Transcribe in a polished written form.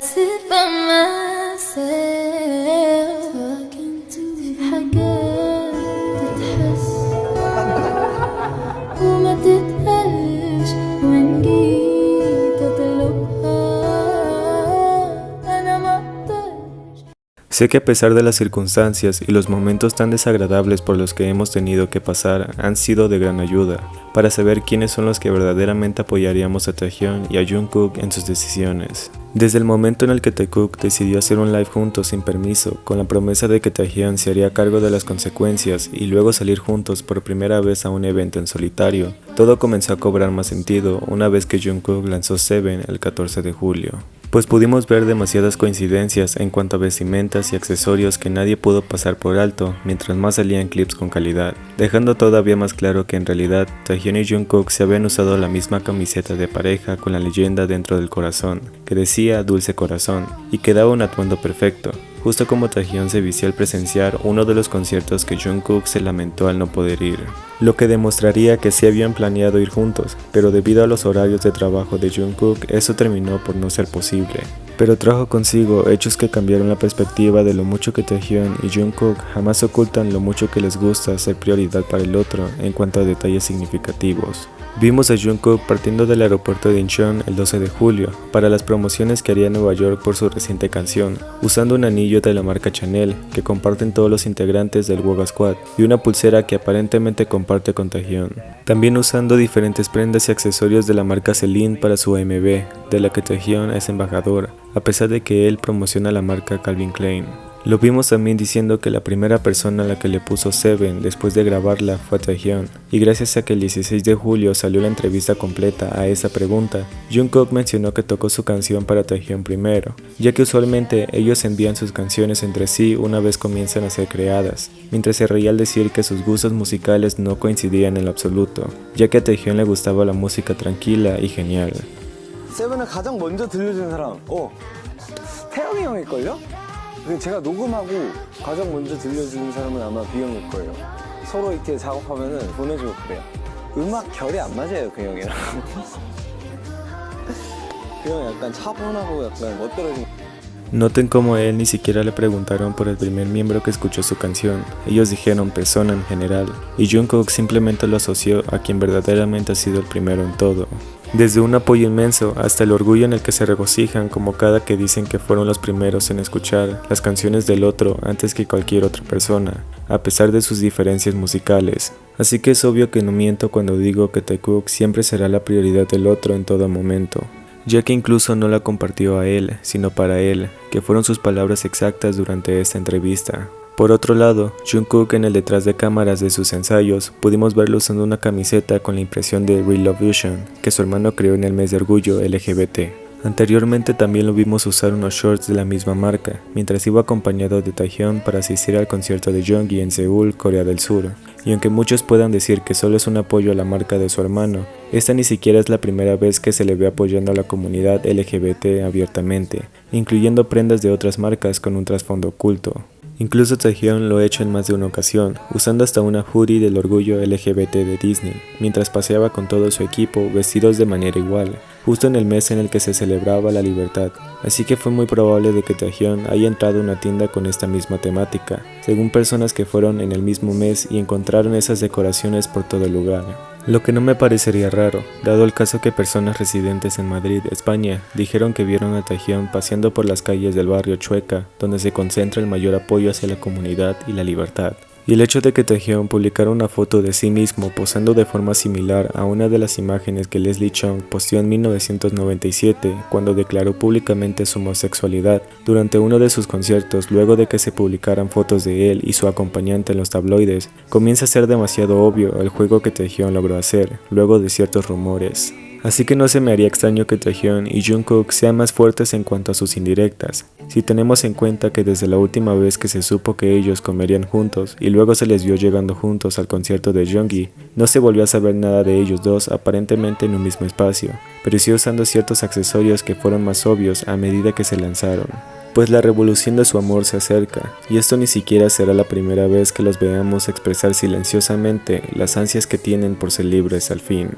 sit by myself talking to في حاجات تتحس وما تتقالش وإن جيت أطلبها أنا ما أقدرش. Sé que a pesar de las circunstancias y los momentos tan desagradables por los que hemos tenido que pasar, han sido de gran ayuda para saber quiénes son los que verdaderamente apoyaríamos a Taehyung y a Jungkook en sus decisiones. Desde el momento en el que Taekook decidió hacer un live juntos sin permiso, con la promesa de que Taehyung se haría cargo de las consecuencias y luego salir juntos por primera vez a un evento en solitario, todo comenzó a cobrar más sentido una vez que Jungkook lanzó Seven el 14 de julio. Pues pudimos ver demasiadas coincidencias en cuanto a vestimentas y accesorios que nadie pudo pasar por alto mientras más salían clips con calidad, dejando todavía más claro que en realidad Taehyung y Jungkook se habían usado la misma camiseta de pareja con la leyenda dentro del corazón, que decía Dulce Corazón, y quedaba un atuendo perfecto, justo como Taehyung se vistió al presenciar uno de los conciertos que Jungkook se lamentó al no poder ir, lo que demostraría que sí habían planeado ir juntos, pero debido a los horarios de trabajo de Jungkook eso terminó por no ser posible. Pero trajo consigo hechos que cambiaron la perspectiva de lo mucho que Taehyung y Jungkook jamás ocultan lo mucho que les gusta ser prioridad para el otro en cuanto a detalles significativos. Vimos a Jungkook partiendo del aeropuerto de Incheon el 12 de julio para las promociones que haría en Nueva York por su reciente canción, usando un anillo de la marca Chanel que comparten todos los integrantes del Woga Squad y una pulsera que aparentemente comparte con Taehyung. También usando diferentes prendas y accesorios de la marca Celine para su AMV, de la que Taehyung es embajador, a pesar de que él promociona la marca Calvin Klein. Lo vimos también diciendo que la primera persona a la que le puso Seven después de grabarla fue a Taehyung, y gracias a que el 16 de julio salió la entrevista completa a esa pregunta, Jungkook mencionó que tocó su canción para Taehyung primero, ya que usualmente ellos envían sus canciones entre sí una vez comienzan a ser creadas, mientras se reía al decir que sus gustos musicales no coincidían en lo absoluto, ya que a Taehyung le gustaba la música tranquila y genial. 세븐을 가장 먼저 들려준 사람, 태영이 형일걸요? 제가 녹음하고 가장 먼저 들려주는 사람은 아마 비형일 거예요. 서로 이렇게 작업하면은 보내주고 그래요. 음악 결이 안 맞아요, 그 형이랑. 그 형 약간 차분하고 약간 멋들어진. Noten como a él ni siquiera le preguntaron por el primer miembro que escuchó su canción, ellos dijeron persona en general, y Jungkook simplemente lo asoció a quien verdaderamente ha sido el primero en todo. Desde un apoyo inmenso hasta el orgullo en el que se regocijan como cada que dicen que fueron los primeros en escuchar las canciones del otro antes que cualquier otra persona, a pesar de sus diferencias musicales. Así que es obvio que no miento cuando digo que Taekook siempre será la prioridad del otro en todo momento, ya que incluso no la compartió a él, sino para él, que fueron sus palabras exactas durante esta entrevista. Por otro lado, Jungkook en el detrás de cámaras de sus ensayos, pudimos verlo usando una camiseta con la impresión de Real Love Vision, que su hermano creó en el mes de orgullo LGBT. Anteriormente también lo vimos usar unos shorts de la misma marca, mientras iba acompañado de Taehyung para asistir al concierto de Jeongi en Seúl, Corea del Sur. Y aunque muchos puedan decir que solo es un apoyo a la marca de su hermano, esta ni siquiera es la primera vez que se le ve apoyando a la comunidad LGBT abiertamente, incluyendo prendas de otras marcas con un trasfondo oculto. Incluso Taehyung lo ha hecho en más de una ocasión, usando hasta una hoodie del orgullo LGBT de Disney, mientras paseaba con todo su equipo vestidos de manera igual, justo en el mes en el que se celebraba la libertad, así que fue muy probable de que Taehyung haya entrado a una tienda con esta misma temática, según personas que fueron en el mismo mes y encontraron esas decoraciones por todo el lugar. Lo que no me parecería raro, dado el caso que personas residentes en Madrid, España, dijeron que vieron a Taehyung paseando por las calles del barrio Chueca, donde se concentra el mayor apoyo hacia la comunidad y la libertad. Y el hecho de que Taehyung publicara una foto de sí mismo posando de forma similar a una de las imágenes que Leslie Cheung posteó en 1997 cuando declaró públicamente su homosexualidad durante uno de sus conciertos luego de que se publicaran fotos de él y su acompañante en los tabloides, comienza a ser demasiado obvio el juego que Taehyung logró hacer, luego de ciertos rumores. Así que no se me haría extraño que Taehyung y Jungkook sean más fuertes en cuanto a sus indirectas, si tenemos en cuenta que desde la última vez que se supo que ellos comerían juntos y luego se les vio llegando juntos al concierto de Jeongi, no se volvió a saber nada de ellos dos aparentemente en un mismo espacio, pero sí usando ciertos accesorios que fueron más obvios a medida que se lanzaron. Pues la revolución de su amor se acerca, y esto ni siquiera será la primera vez que los veamos expresar silenciosamente las ansias que tienen por ser libres al fin.